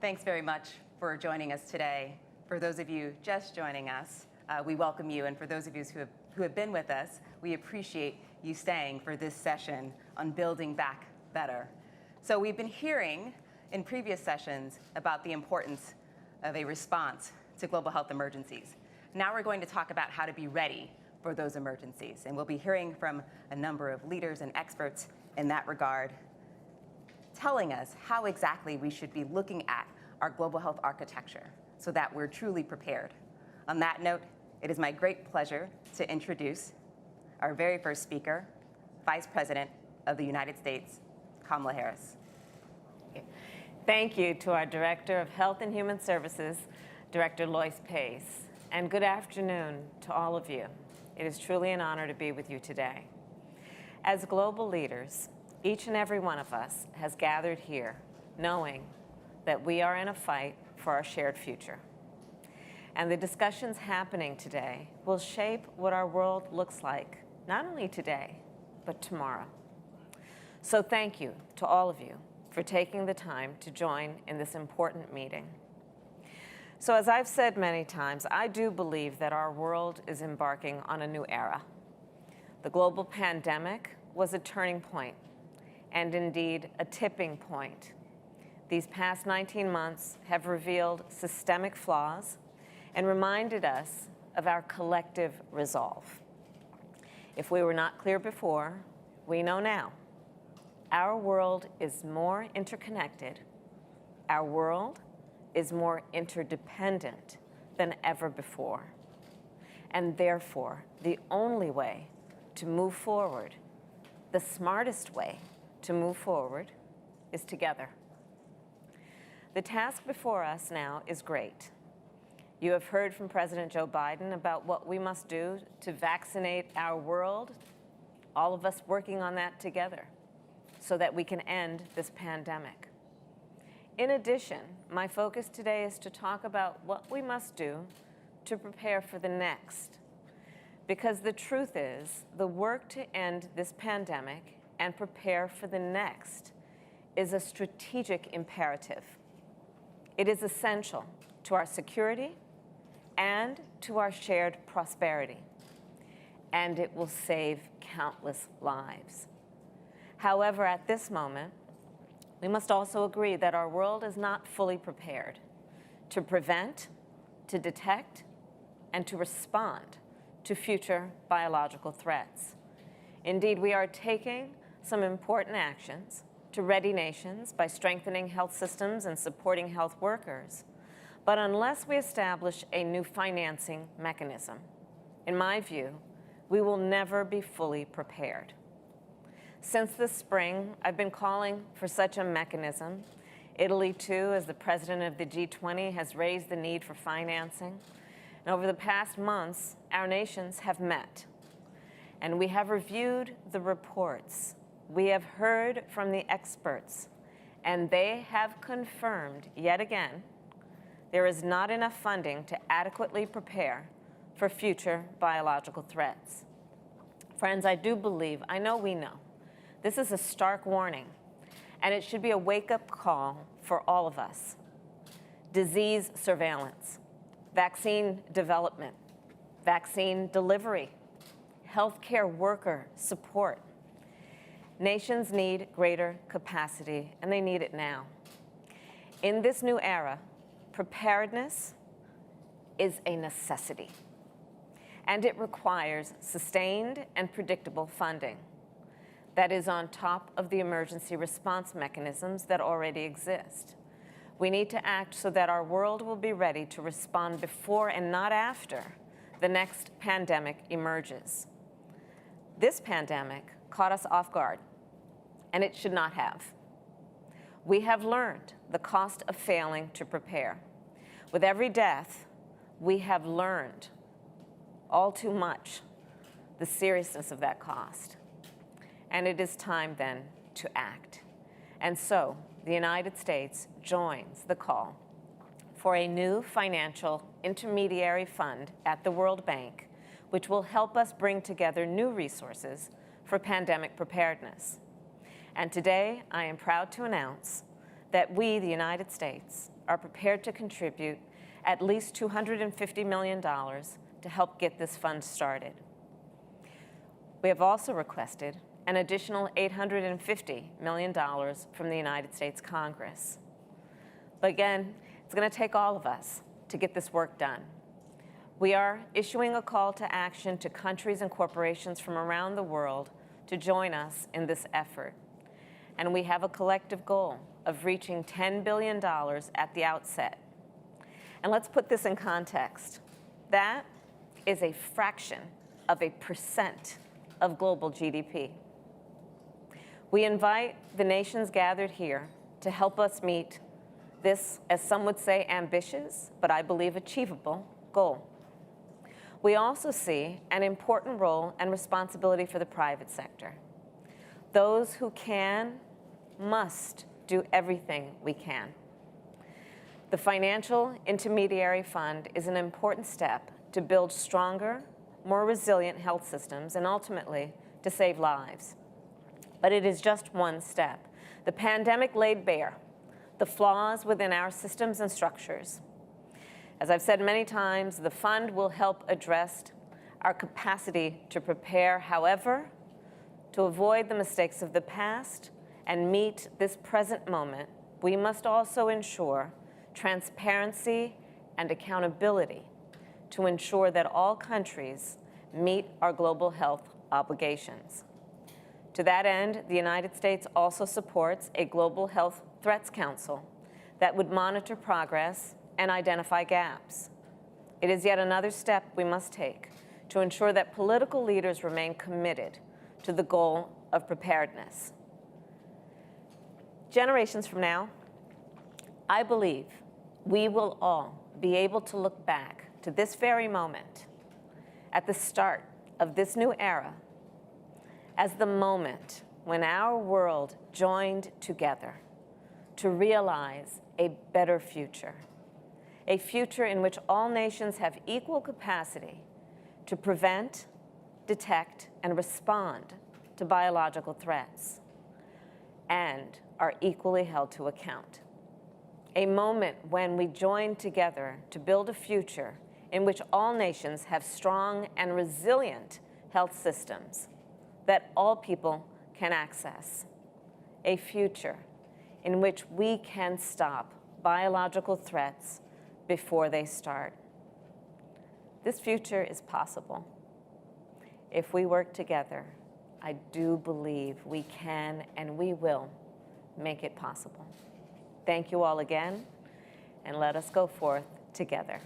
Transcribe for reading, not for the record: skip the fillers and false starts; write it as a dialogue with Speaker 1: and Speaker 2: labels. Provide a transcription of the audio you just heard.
Speaker 1: Thanks very much for joining us today. For those of you just joining us, we welcome you. And for those of you who have been with us, we appreciate you staying for this session on Building Back Better. So we've been hearing in previous sessions about the importance of a response to global health emergencies. Now we're going to talk about how to be ready for those emergencies. And we'll be hearing from a number of leaders and experts in that regard, telling us how exactly we should be looking at our global health architecture so that we're truly prepared. On that note, it is my great pleasure to introduce our very first speaker, Vice President of the United States, Kamala Harris.
Speaker 2: Thank you to our Director of Health and Human Services, Director Lois Pace, and good afternoon to all of you. It is truly an honor to be with you today. As global leaders, each and every one of us has gathered here knowing that we are in a fight for our shared future. And the discussions happening today will shape what our world looks like, not only today, but tomorrow. So thank you to all of you for taking the time to join in this important meeting. So as I've said many times, I do believe that our world is embarking on a new era. The global pandemic was a turning point, and indeed a tipping point. These past 19 months have revealed systemic flaws and reminded us of our collective resolve. If we were not clear before, we know now. Our world is more interconnected. Our world is more interdependent than ever before. And therefore, the only way to move forward, the smartest way to move forward, is together. The task before us now is great. You have heard from President Joe Biden about what we must do to vaccinate our world, all of us working on that together so that we can end this pandemic. In addition, my focus today is to talk about what we must do to prepare for the next. Because the truth is, the work to end this pandemic and prepare for the next is a strategic imperative. It is essential to our security and to our shared prosperity, and it will save countless lives. However, at this moment, we must also agree that our world is not fully prepared to prevent, to detect, and to respond to future biological threats. Indeed, we are taking some important actions to ready nations by strengthening health systems and supporting health workers. But unless we establish a new financing mechanism, in my view, we will never be fully prepared. Since the spring, I've been calling for such a mechanism. Italy, too, as the president of the G20, has raised the need for financing. And over the past months, our nations have met. And we have reviewed the reports. We have heard from the experts. And they have confirmed, yet again, there is not enough funding to adequately prepare for future biological threats. Friends, I do believe, I know we know, this is a stark warning, and it should be a wake-up call for all of us. Disease surveillance, vaccine development, vaccine delivery, healthcare worker support. Nations need greater capacity, and they need it now. In this new era, preparedness is a necessity, and it requires sustained and predictable funding that is on top of the emergency response mechanisms that already exist. We need to act so that our world will be ready to respond before and not after the next pandemic emerges. This pandemic caught us off guard, and it should not have. We have learned the cost of failing to prepare. With every death, we have learned all too much the seriousness of that cost. And it is time then to act. And so the United States joins the call for a new financial intermediary fund at the World Bank, which will help us bring together new resources for pandemic preparedness. And today, I am proud to announce that we, the United States, are prepared to contribute at least $250 million to help get this fund started. We have also requested an additional $850 million from the United States Congress. But again, it's going to take all of us to get this work done. We are issuing a call to action to countries and corporations from around the world to join us in this effort. And we have a collective goal of reaching $10 billion at the outset. And let's put this in context. That is a fraction of a percent of global GDP. We invite the nations gathered here to help us meet this, as some would say, ambitious, but I believe achievable goal. We also see an important role and responsibility for the private sector. Those who can must do everything we can. The Financial Intermediary Fund is an important step to build stronger, more resilient health systems and ultimately to save lives. But it is just one step. The pandemic laid bare the flaws within our systems and structures. As I've said many times, the fund will help address our capacity to prepare. However, to avoid the mistakes of the past and meet this present moment, we must also ensure transparency and accountability to ensure that all countries meet our global health obligations. To that end, the United States also supports a Global Health Threats Council that would monitor progress and identify gaps. It is yet another step we must take to ensure that political leaders remain committed to the goal of preparedness. Generations from now, I believe we will all be able to look back to this very moment at the start of this new era as the moment when our world joined together to realize a better future, a future in which all nations have equal capacity to prevent, detect, and respond to biological threats, and are equally held to account. A moment when we join together to build a future in which all nations have strong and resilient health systems that all people can access. A future in which we can stop biological threats before they start. This future is possible. If we work together, I do believe we can and we will make it possible. Thank you all again, and let us go forth together.